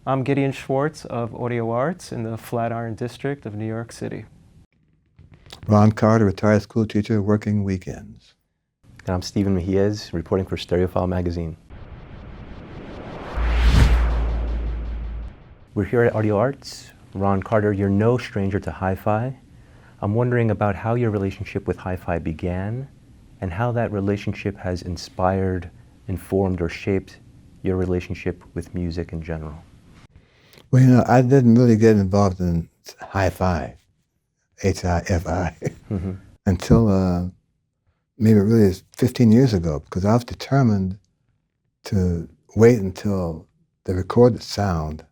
I'm Gideon Schwartz of Audioarts in the Flatiron District of New York City. Ron Carter, retired school teacher, working weekends. And I'm Stephen Mejias, reporting for Stereophile magazine. We're here at Audioarts. Ron Carter, you're no stranger to hi-fi. I'm wondering about how your relationship with hi-fi began and how that relationship has inspired, informed, or shaped your relationship with music in general. Well, I didn't really get involved in hi-fi, H-I-F-I, until maybe really 15 years ago, because I was determined to wait until the recorded sound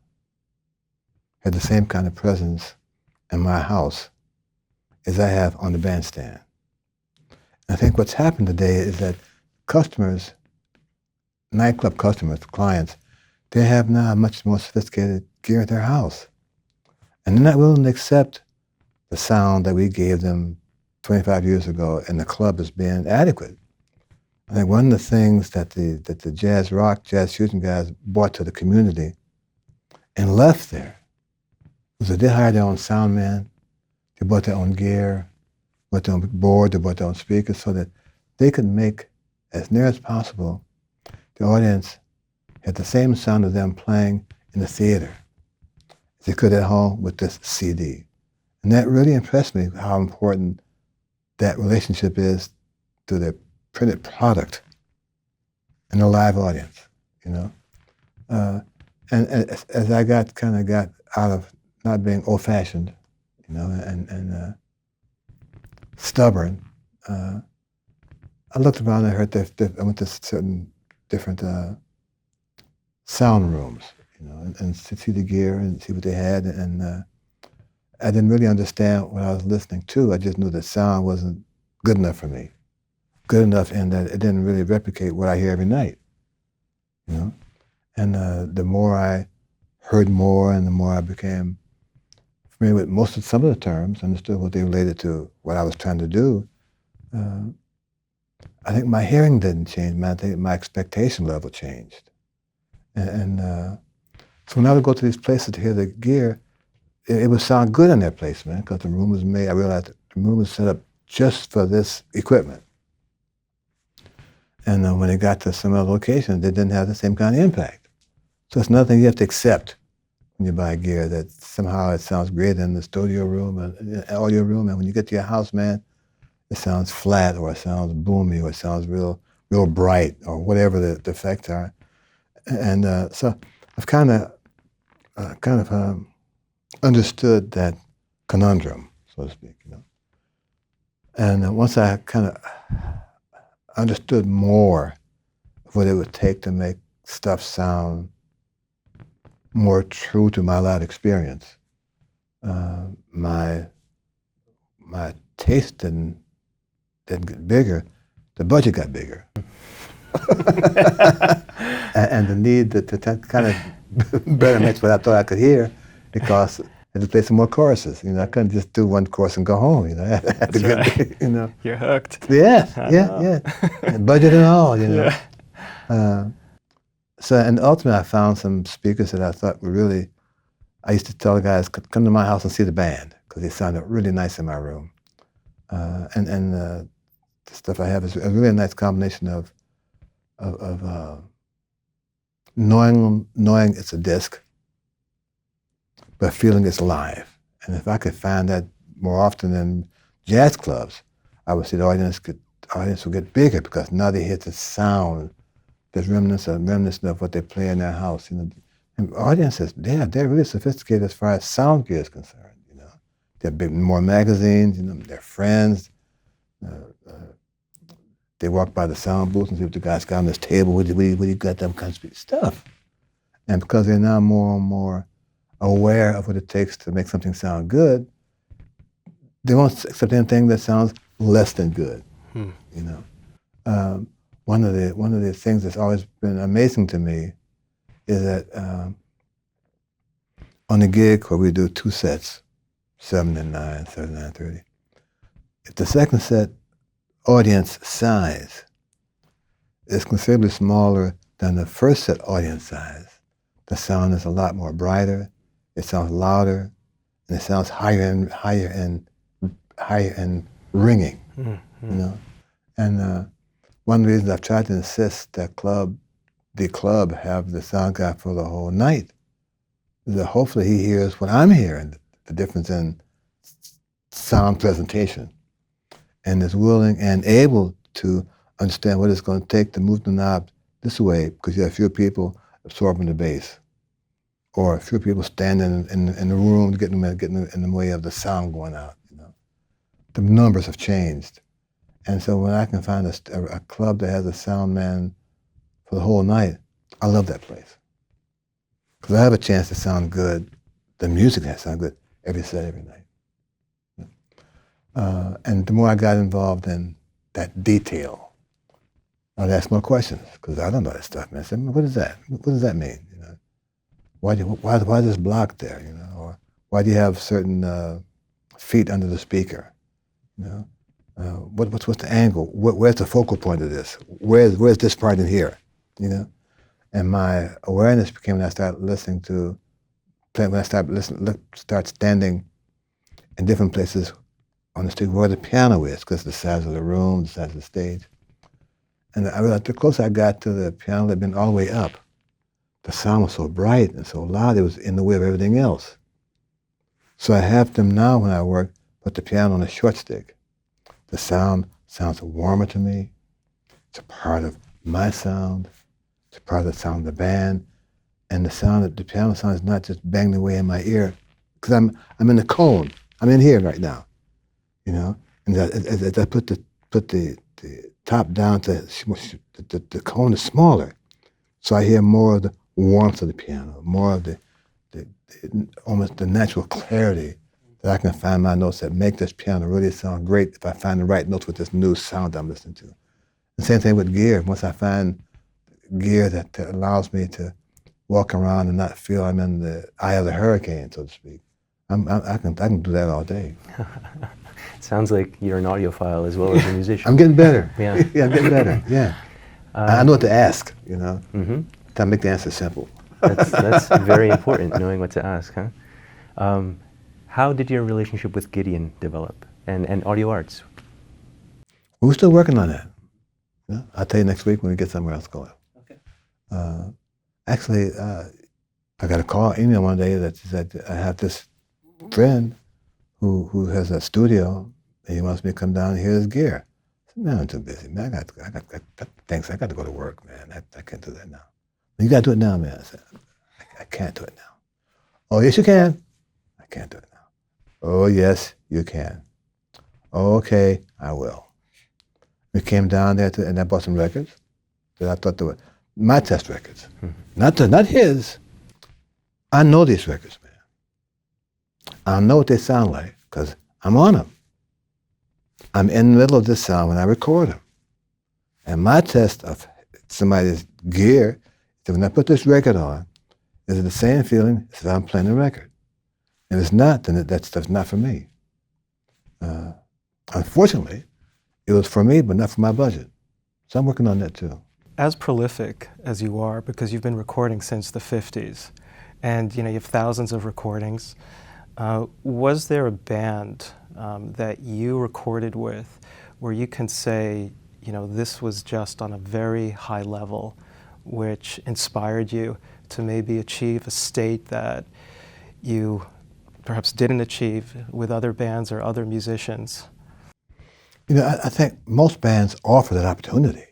had the same kind of presence in my house as I have on the bandstand. And I think what's happened today is that customers, nightclub customers, clients, they have now much more sophisticated gear at their house. And they're not willing to accept the sound that we gave them 25 years ago in the club as being adequate. I think one of the things that the jazz rock, jazz fusion guys brought to the community and left there was that they hired their own sound man, they bought their own gear, bought their own board, they bought their own speakers so that they could make, as near as possible, the audience had the same sound of them playing in the theater as they could at home with this CD. And that really impressed me, how important that relationship is to the printed product and the live audience, you know. And as I got out of not being old-fashioned, you know, and stubborn, I looked around and I heard I went to certain different sound rooms, you know, and to see the gear and see what they had, and I didn't really understand what I was listening to. I just knew the sound wasn't good enough for me. Good enough in that it didn't really replicate what I hear every night, you know. And the more I heard more and the more I became familiar with some of the terms, understood what they related to what I was trying to do, I think my hearing didn't change, man. I think my expectation level changed. And so when I would go to these places to hear the gear, it would sound good in their place, man, because the room was made, I realized that the room was set up just for this equipment. And when it got to some other locations, it didn't have the same kind of impact. So it's nothing you have to accept when you buy gear, that somehow it sounds great in the studio room, audio room, and when you get to your house, man, it sounds flat, or it sounds boomy, or it sounds real bright, or whatever the effects are. And so I've kind of understood that conundrum, so to speak, you know. And once I kind of understood more of what it would take to make stuff sound more true to my live experience, my taste didn't get bigger, the budget got bigger. And the need to kind of better match what I thought I could hear, because I had to play some more choruses. You know, I couldn't just do one chorus and go home. You know, I had to get, you know. You're hooked. Yeah. And budget and all, you know. Yeah. And ultimately I found some speakers that I thought were really, I used to tell the guys, come to my house and see the band, because they sounded really nice in my room. And the stuff I have is a really nice combination of knowing it's a disc, but feeling it's live. And if I could find that more often in jazz clubs, I would see the audience would get bigger, because now they hear the sound that's reminiscent of what they play in their house. You know, and audiences, they're really sophisticated as far as sound gear is concerned. You know, they're more magazines. You know, they're friends. They walk by the sound booth and see what the guys got on this table. What you got, them kind of stuff. And because they're now more and more aware of what it takes to make something sound good, they won't accept anything that sounds less than good. You know, one of the things that's always been amazing to me is that on a gig where we do 2 sets, 7 and 9, 7 and 9:30, if the second set audience size is considerably smaller than the first set audience size, the sound is a lot more brighter, it sounds louder, and it sounds higher and ringing, you know. And one reason I've tried to insist that the club have the sound guy for the whole night is that hopefully he hears what I'm hearing, the difference in sound presentation, and is willing and able to understand what it's going to take to move the knob this way, because you have fewer people absorbing the bass, or fewer people standing in the room getting in the way of the sound going out. You know, the numbers have changed, and so when I can find a club that has a sound man for the whole night, I love that place, because I have a chance to sound good. The music has to sound good every set, every night. And the more I got involved in that detail, I'd ask more questions, because I don't know that stuff, man. I said, what is that? What does that mean? You know, why is this block there? You know, or why do you have certain feet under the speaker? You know, what's the angle? Where's the focal point of this? Where's this part in here? You know, and my awareness became when I started listening to, when I start standing in different places on the street where the piano is, because the size of the room, the size of the stage. And I realized the closer I got to the piano that had been all the way up, the sound was so bright and so loud, it was in the way of everything else. So I have them now when I work, put the piano on a short stick. The sound sounds warmer to me. It's a part of my sound. It's a part of the sound of the band. And the piano sound is not just banging away in my ear, because I'm in the cone. I'm in here right now, you know. And as I put the top down, the cone is smaller, so I hear more of the warmth of the piano, more of the almost the natural clarity that I can find my notes that make this piano really sound great if I find the right notes with this new sound I'm listening to. The same thing with gear. Once I find gear that allows me to walk around and not feel I'm in the eye of the hurricane, so to speak, I can do that all day. Sounds like you're an audiophile as well as a musician. I'm getting better. Yeah. Yeah, I'm getting better. Yeah. I know what to ask, you know. Mm-hmm. To make the answer simple. That's very important, knowing what to ask, huh? How did your relationship with Gideon develop, and Audioarts? We're still working on that. Yeah? I'll tell you next week when we get somewhere else going. Okay. Actually, I got a call, email one day that said I have this friend who has a studio, and he wants me to come down and hear his gear. I said, man, I'm too busy, man. I got things. I got to go to work, man. I can't do that now. You got to do it now, man. I said, I can't do it now. Oh, yes, you can. I can't do it now. Oh, yes, you can. Oh, okay, I will. We came down there and I bought some records that I thought they were my test records, not his. I know these records, man. I know what they sound like because I'm on them. I'm in the middle of this sound when I record them. And my test of somebody's gear is that when I put this record on, is it the same feeling as if I'm playing a record? If it's not, then that stuff's not for me. Unfortunately, it was for me, but not for my budget. So I'm working on that too. As prolific as you are, because you've been recording since the 50s, and you have thousands of recordings, was there a band that you recorded with where you can say, this was just on a very high level, which inspired you to maybe achieve a state that you perhaps didn't achieve with other bands or other musicians? I think most bands offer that opportunity.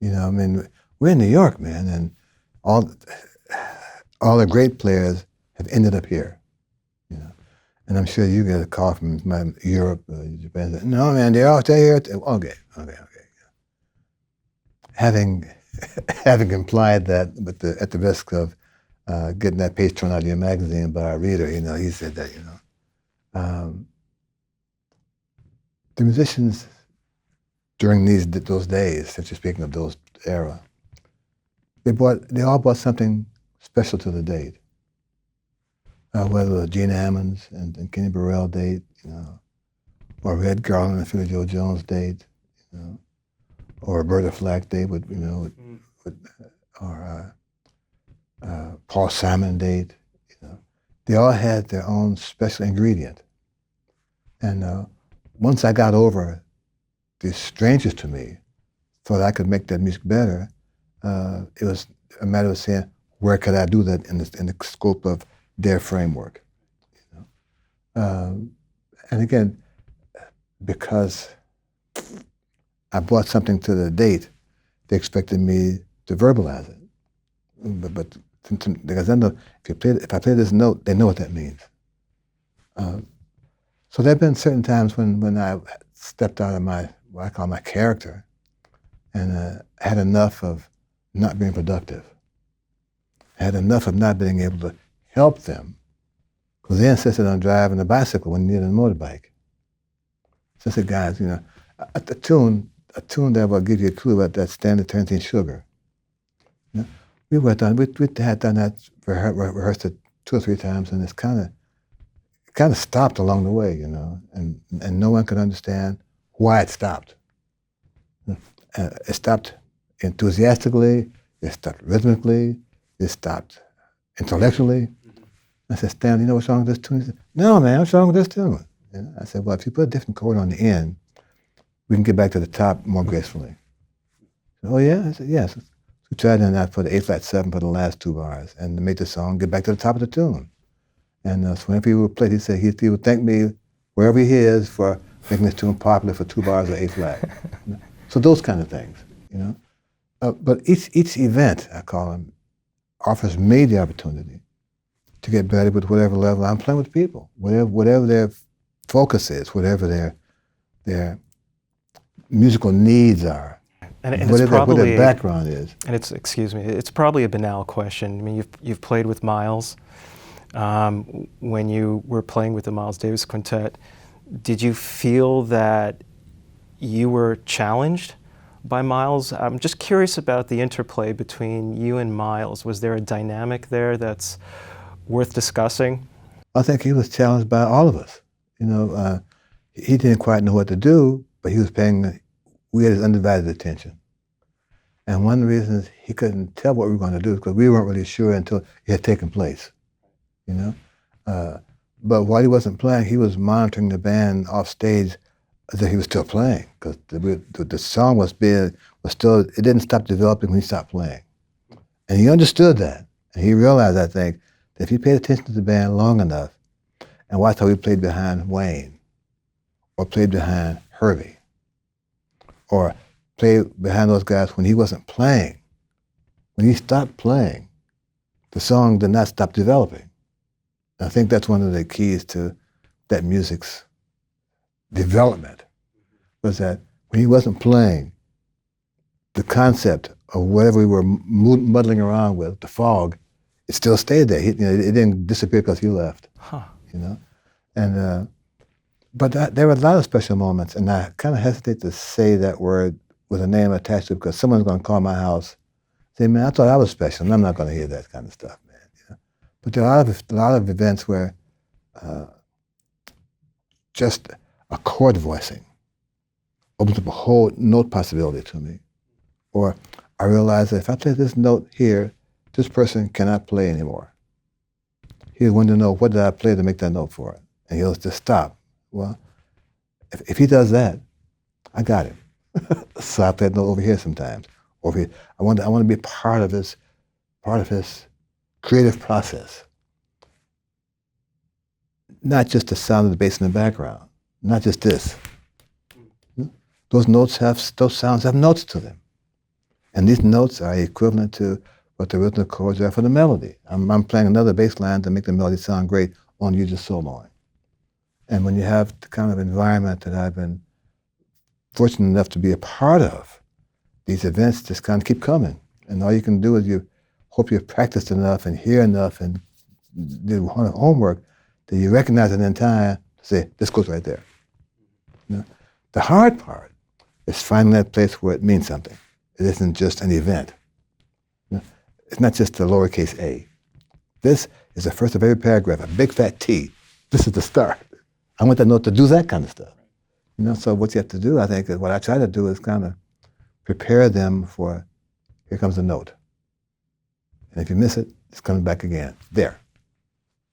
I mean, we're in New York, man, and all the great players have ended up here. And I'm sure you get a call from Europe, Japan. No, man, they're all here. Okay. Having implied that, but at the risk of getting that page thrown out of your magazine by a reader, he said that, the musicians during those days, since you're speaking of those era, they all brought something special to the date. Whether it was Gene Ammons and Kenny Burrell date, or Red Garland and Philly Joe Jones date, or Roberta Flack date or Paul Simon date. They all had their own special ingredient. And once I got over the strangers to me, thought I could make that music better, it was a matter of saying, where could I do that in the scope of their framework? And again, because I brought something to the date, they expected me to verbalize it. But because if I play this note, they know what that means. So there have been certain times when I stepped out of what I call my character, and had enough of not being productive. Had enough of not being able to help them, because they insisted on driving a bicycle when you needed a motorbike. So I said, guys, a tune that will give you a clue about that standard turntine sugar. We had done that, rehearsed it 2 or 3 times, and it's kind of stopped along the way, and no one could understand why it stopped. It stopped enthusiastically, it stopped rhythmically, it stopped intellectually. I said, Stan, you know what's wrong with this tune? He said, no, man, what's wrong with this tune? I said, well, if you put a different chord on the end, we can get back to the top more gracefully. Said, oh, yeah? I said, yes. So we tried that for the A-flat 7 for the last 2 bars, and to make the song get back to the top of the tune. And so whenever he would play, he said he would thank me wherever he is for making this tune popular for 2 bars of A-flat. So those kind of things, But each event, I call them, offers me the opportunity to get better with whatever level I'm playing with people, whatever their focus is, whatever their musical needs are, and whatever, what their background is. And it's probably a banal question. I mean, you've played with Miles. When you were playing with the Miles Davis Quintet, did you feel that you were challenged by Miles? I'm just curious about the interplay between you and Miles. Was there a dynamic there that's worth discussing? I think he was challenged by all of us. He didn't quite know what to do, but we had his undivided attention. And one of the reasons he couldn't tell what we were going to do is because we weren't really sure until it had taken place, But while he wasn't playing, he was monitoring the band off stage as if he was still playing, because the song was still, it didn't stop developing when he stopped playing. And he understood that. And he realized, I think, that if he paid attention to the band long enough and watched how we played behind Wayne, or played behind Herbie, or played behind those guys when he wasn't playing, when he stopped playing, the song did not stop developing. And I think that's one of the keys to that music's development, was that when he wasn't playing, the concept of whatever we were muddling around with, the fog, it still stayed there. It didn't disappear because he left. Huh. And but there were a lot of special moments, and I kind of hesitate to say that word with a name attached to it, because someone's going to call my house, say, man, I thought I was special, and I'm not going to hear that kind of stuff, man. But there are a lot of events where just a chord voicing opens up a whole note possibility to me. Or I realize that if I play this note here, this person cannot play anymore. He'll want to know, what did I play to make that note for it? And he'll just stop. Well, if he does that, I got it. So I play that note over here sometimes. I want to be part of his creative process. Not just the sound of the bass in the background. Not just this. Those sounds have notes to them. And these notes are equivalent to what the rhythmic chords are for the melody. I'm playing another bass line to make the melody sound great on you just soloing. And when you have the kind of environment that I've been fortunate enough to be a part of, these events just kind of keep coming. And all you can do is you hope you've practiced enough and hear enough and did homework that you recognize it in time to say, this goes right there. The hard part is finding that place where it means something. It isn't just an event. It's not just a lowercase a. This is the first of every paragraph, a big fat T. This is the start. I want that note to do that kind of stuff. So what you have to do, I think, is what I try to do is kind of prepare them for, here comes the note. And if you miss it, it's coming back again. There.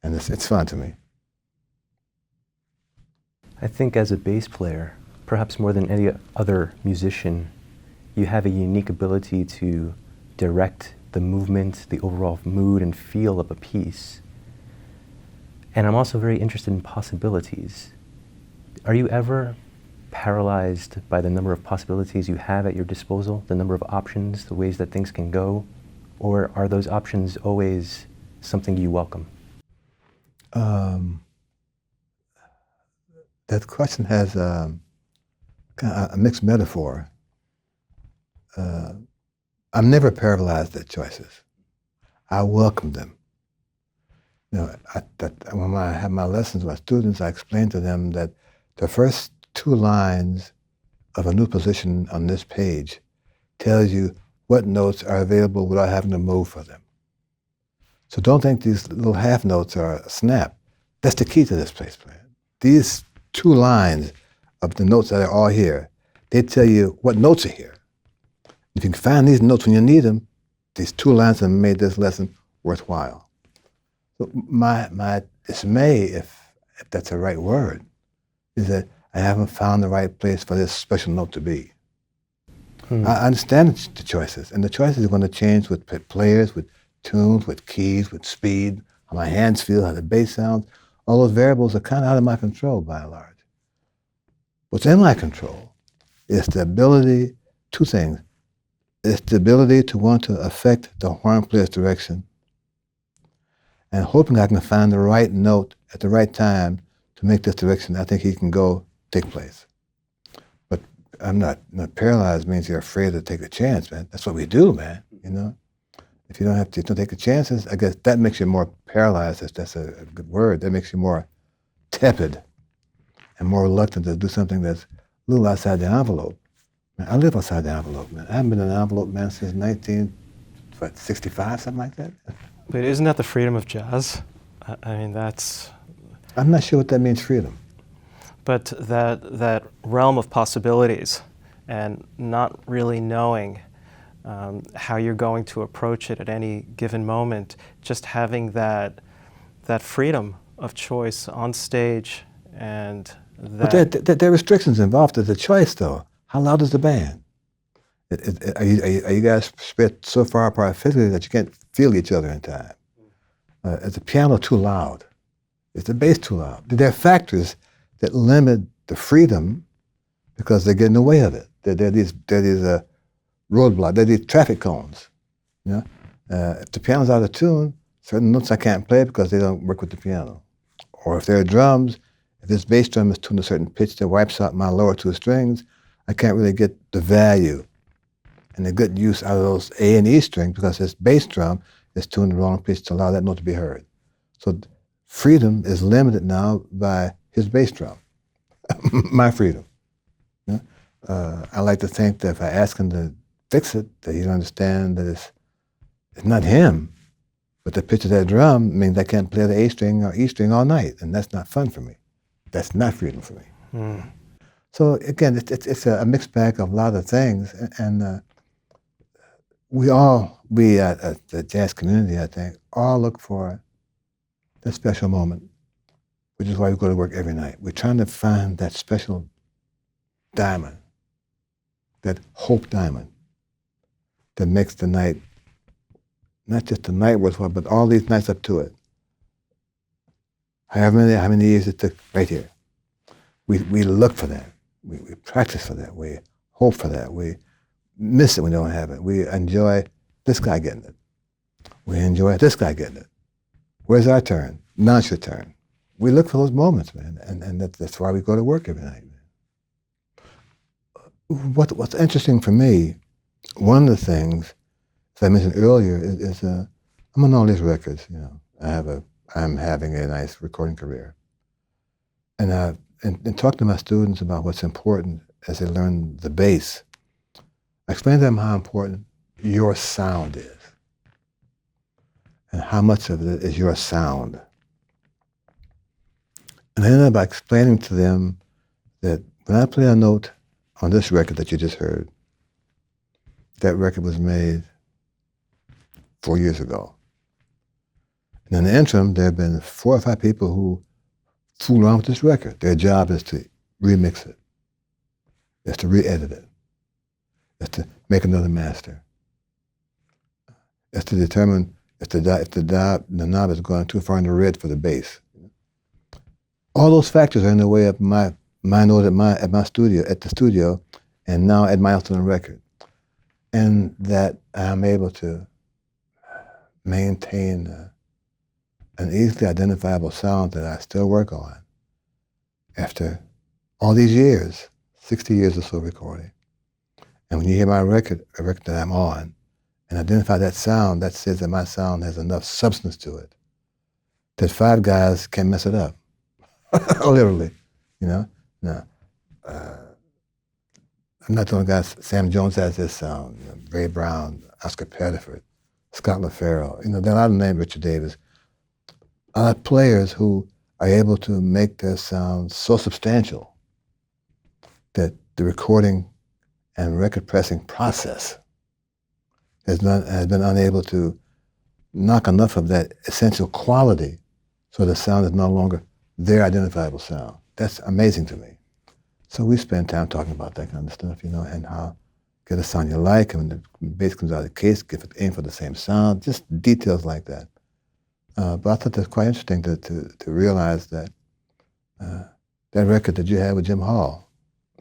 And it's fun to me. I think as a bass player, perhaps more than any other musician, you have a unique ability to direct the movement, the overall mood and feel of a piece. And I'm also very interested in possibilities. Are you ever paralyzed by the number of possibilities you have at your disposal, the number of options, the ways that things can go? Or are those options always something you welcome? That question has kind of a mixed metaphor. I'm never paralyzed at choices. I welcome them. You know, when I have my lessons with my students, I explain to them that the first 2 lines of a new position on this page tells you what notes are available without having to move for them. So don't think these little half notes are a snap. That's the key to this bass playing. These 2 lines of the notes that are all here, they tell you what notes are here. If you can find these notes when you need them, these 2 lines have made this lesson worthwhile. So my dismay, if that's the right word, is that I haven't found the right place for this special note to be. I understand the choices, and the choices are going to change with players, with tunes, with keys, with speed, how my hands feel, how the bass sounds. All those variables are kind of out of my control by and large. What's in my control is the ability, 2 things. It's the ability to want to affect the horn player's direction and hoping I can find the right note at the right time to make this direction I think he can go take place. But I'm not paralyzed means you're afraid to take a chance, man. That's what we do, man, you know? If you don't take the chances, I guess that makes you more paralyzed. That's a good word. That makes you more tepid and more reluctant to do something that's a little outside the envelope. Man, I live outside the envelope, man. I haven't been in an envelope, man, since 1965, something like that. But isn't that the freedom of jazz? I mean, that's... I'm not sure what that means, freedom. But that realm of possibilities and not really knowing how you're going to approach it at any given moment, just having that freedom of choice on stage and that... But there are restrictions involved. There's a choice, though. How loud is the band? Are you guys spread so far apart physically that you can't feel each other in time? Is the piano too loud? Is the bass too loud? There are factors that limit the freedom because they get in the way of it. There are these roadblocks. There are these traffic cones. You know? If the piano's out of tune, certain notes I can't play because they don't work with the piano. Or if there are drums, if this bass drum is tuned a certain pitch that wipes out my lower 2 strings, I can't really get the value and the good use out of those A and E strings because this bass drum is tuned the wrong pitch to allow that note to be heard. So freedom is limited now by his bass drum, my freedom. You know? I like to think that if I ask him to fix it, that he'll understand that it's not him, but the pitch of that drum means I can't play the A string or E string all night, and that's not fun for me. That's not freedom for me. So again, it's a mixed bag of a lot of things, and we at the jazz community, I think, all look for that special moment, which is why we go to work every night. We're trying to find that special diamond, that hope diamond, that makes the night, not just the night worthwhile, but all these nights up to it. How many years it took right here. We look for that. We practice for that. We hope for that. We miss it when we don't have it. We enjoy this guy getting it. We enjoy this guy getting it. Where's our turn? Now it's your turn. We look for those moments, man, and that's why we go to work every night, man. What's interesting for me, one of the things, as I mentioned earlier, is I'm on all these records. You know, I'm having a nice recording career, and talk to my students about what's important as they learn the bass. I explain to them how important your sound is and how much of it is your sound. And I ended up by explaining to them that when I play a note on this record that you just heard, that record was made 4 years ago. And in the interim, there have been 4 or 5 people who fool around with this record. Their job is to remix it, is to re-edit it, is to make another master, is to determine if the knob is going too far in the red for the bass. All those factors are in the way of my note at the studio, and now at Milestone Record, and that I'm able to maintain an easily identifiable sound that I still work on after all these years, 60 years or so recording. And when you hear my record, a record that I'm on, and identify that sound, that says that my sound has enough substance to it that 5 guys can't mess it up. Literally, you know? Now, I'm not the only guy. Sam Jones has this sound, you know, Ray Brown, Oscar Pettiford, Scott LaFaro, you know, there are a lot of names, Richard Davis. A lot of players who are able to make their sound so substantial that the recording and record pressing process has been unable to knock enough of that essential quality so the sound is no longer their identifiable sound. That's amazing to me. So we spend time talking about that kind of stuff, you know, and how get a sound you like, and when the bass comes out of the case, aim for the same sound, just details like that. But I thought that's quite interesting to realize that that record that you had with Jim Hall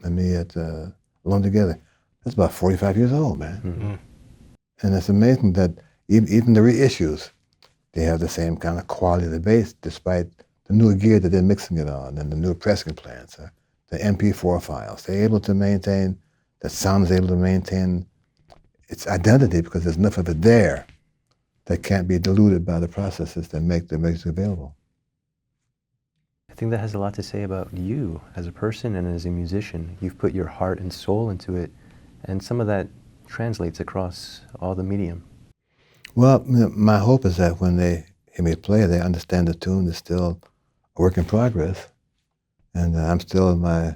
and me at Alone Together, that's about 45 years old, man. Mm-hmm. And it's amazing that even the reissues, they have the same kind of quality of the bass, despite the newer gear that they're mixing it on and the newer pressing plants, the MP4 files. They're able to maintain, the sound is able to maintain its identity because there's enough of it there that can't be diluted by the processes that make the music available. I think that has a lot to say about you as a person and as a musician. You've put your heart and soul into it, and some of that translates across all the medium. Well, my hope is that when they hear me play, they understand the tune is still a work in progress, and I'm still in my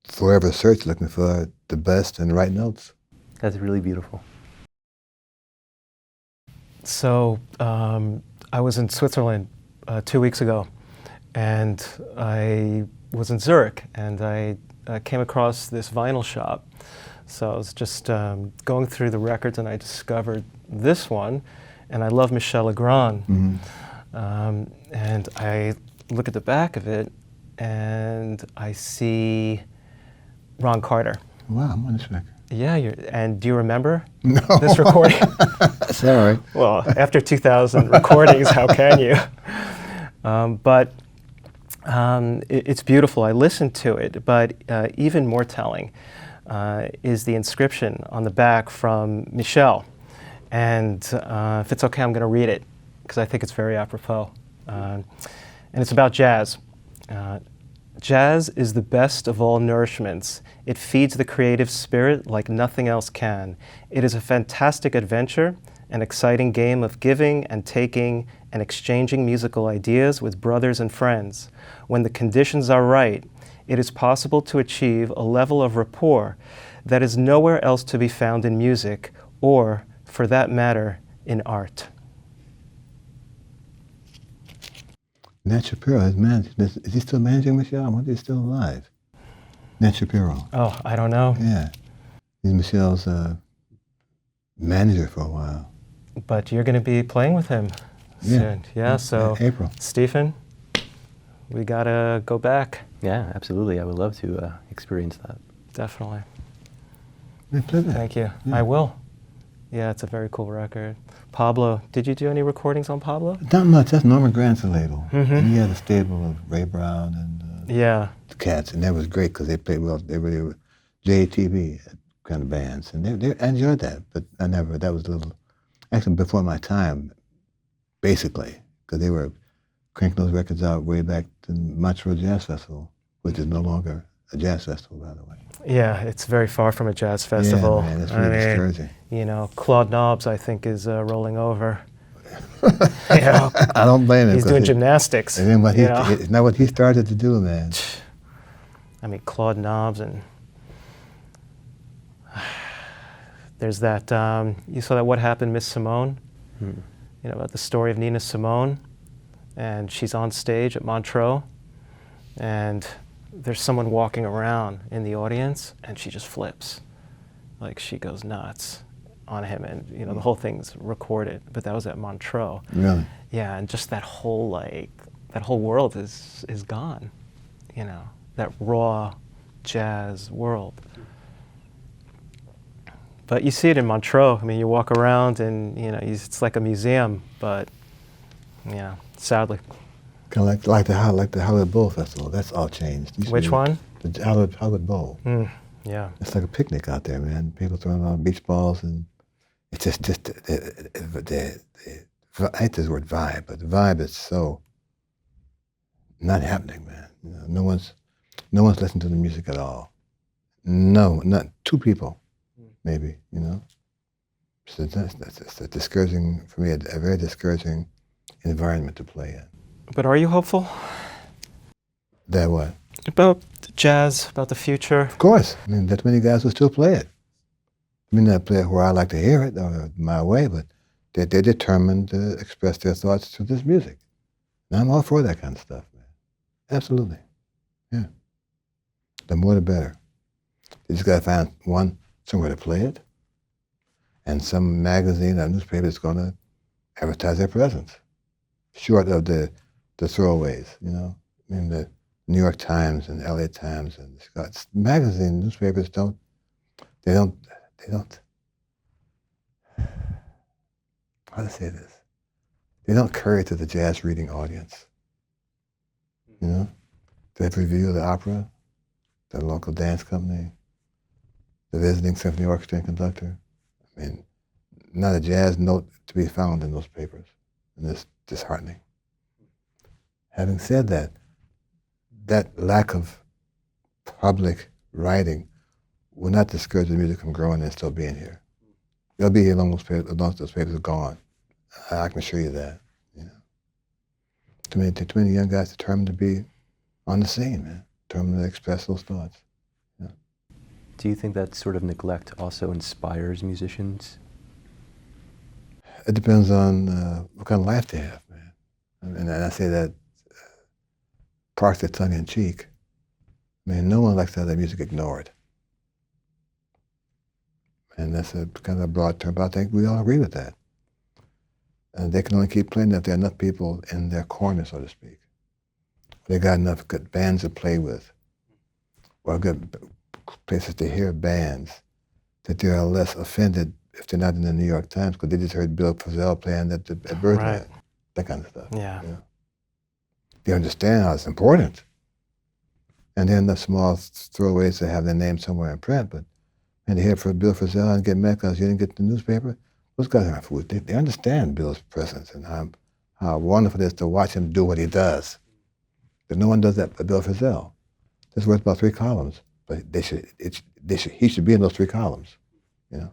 forever search looking for the best and right notes. That's really beautiful. So I was in Switzerland 2 weeks ago, and I was in Zurich, and I came across this vinyl shop. So I was just going through the records, and I discovered this one, and I love Michel Legrand. Mm-hmm. And I look at the back of it, and I see Ron Carter. Wow, I'm on this record. Yeah, and do you remember No. this recording? Sorry. Well, after 2,000 recordings, how can you? It's beautiful. I listened to it, but even more telling is the inscription on the back from Michel. And if it's okay, I'm going to read it, because I think it's very apropos. And it's about jazz. Jazz is the best of all nourishments. It feeds the creative spirit like nothing else can. It is a fantastic adventure, an exciting game of giving and taking and exchanging musical ideas with brothers and friends. When the conditions are right, it is possible to achieve a level of rapport that is nowhere else to be found in music, or, for that matter, in art. Nat Shapiro is he still managing Michel? I wonder if he's still alive. Nat Shapiro. Oh, I don't know. Yeah. He's Michel's manager for a while. But you're going to be playing with him soon. Yeah, so April. Stephen, we got to go back. Yeah, absolutely. I would love to experience that. Definitely. Play that. Thank you. Yeah. I will. Yeah, it's a very cool record. Pablo, did you do any recordings on Pablo? Not much. That's Norman Grant's label. Mm-hmm. And he had a stable of Ray Brown and Yeah. the Cats, and that was great because they played well. They were JATV kind of bands, and I enjoyed that. But that was a little, actually before my time, basically, because they were cranking those records out way back to Montreux Jazz Festival, which is no longer a jazz festival, by the way. Yeah, it's very far from a jazz festival. Yeah, man, it's really discouraging. You know, Claude Nobbs, I think, is rolling over. You know, I don't blame him. he's doing gymnastics. And then it's not what he started to do, man. I mean, Claude Nobbs and There's that, you saw that What Happened, Miss Simone? You know, about the story of Nina Simone. And she's on stage at Montreux, and there's someone walking around in the audience, and she just flips. Like, she goes nuts on him, and, you know, the whole thing's recorded, but that was at Montreux. Really? Yeah, and just that whole, that whole world is gone, you know, that raw jazz world. But you see it in Montreux. I mean, you walk around and, you know, it's like a museum, but, yeah, sadly. Kind of like the Hollywood Bowl Festival. That's all changed. Which one? The Hollywood Bowl. Yeah. It's like a picnic out there, man. People throwing around beach balls, and it's just I hate this word vibe, but the vibe is so not happening, man. You know, no one's listening to the music at all. No, not two people, maybe. You know, so that's a discouraging for me. A very discouraging environment to play in. But are you hopeful? That what? About jazz, about the future? Of course. I mean, there's many guys who still play it. I mean, not play it where I like to hear it or my way, but they're determined to express their thoughts through this music. And I'm all for that kind of stuff, man. Absolutely. Yeah. The more the better. You just got to find somewhere to play it, and some magazine or newspaper that's going to advertise their presence, short of the throwaways, you know. I mean, the New York Times and LA Times and Scott's magazine, newspapers don't, how to say this? They don't curry to the jazz reading audience. You know? They review the opera, the local dance company, the visiting symphony orchestra and conductor. I mean, not a jazz note to be found in those papers, and it's disheartening. Having said that, that lack of public writing will not discourage the music from growing and still being here. They'll be here long as those papers are gone. I can assure you that. You know, too many young guys determined to be on the scene, man. Determined to express those thoughts. Yeah. Do you think that sort of neglect also inspires musicians? It depends on what kind of life they have, man. And I say that partially tongue-in-cheek. I mean, no one likes to have their music ignored. And that's a kind of a broad term, but I think we all agree with that. And they can only keep playing if there are enough people in their corner, so to speak. They got enough good bands to play with, or good places to hear bands, that they are less offended if they're not in the New York Times, because they just heard Bill Frisell playing at Birdland, Right. that kind of stuff. Yeah. You know? They understand how it's important. And there are enough small throwaways to have their name somewhere in print, but and to hear from Bill Frisell and get mad because you didn't get the newspaper, those guys are fools. They understand Bill's presence and how wonderful it is to watch him do what he does. But no one does that but Bill Frisell. It's worth about 3 columns, but he should be in those 3 columns, you know.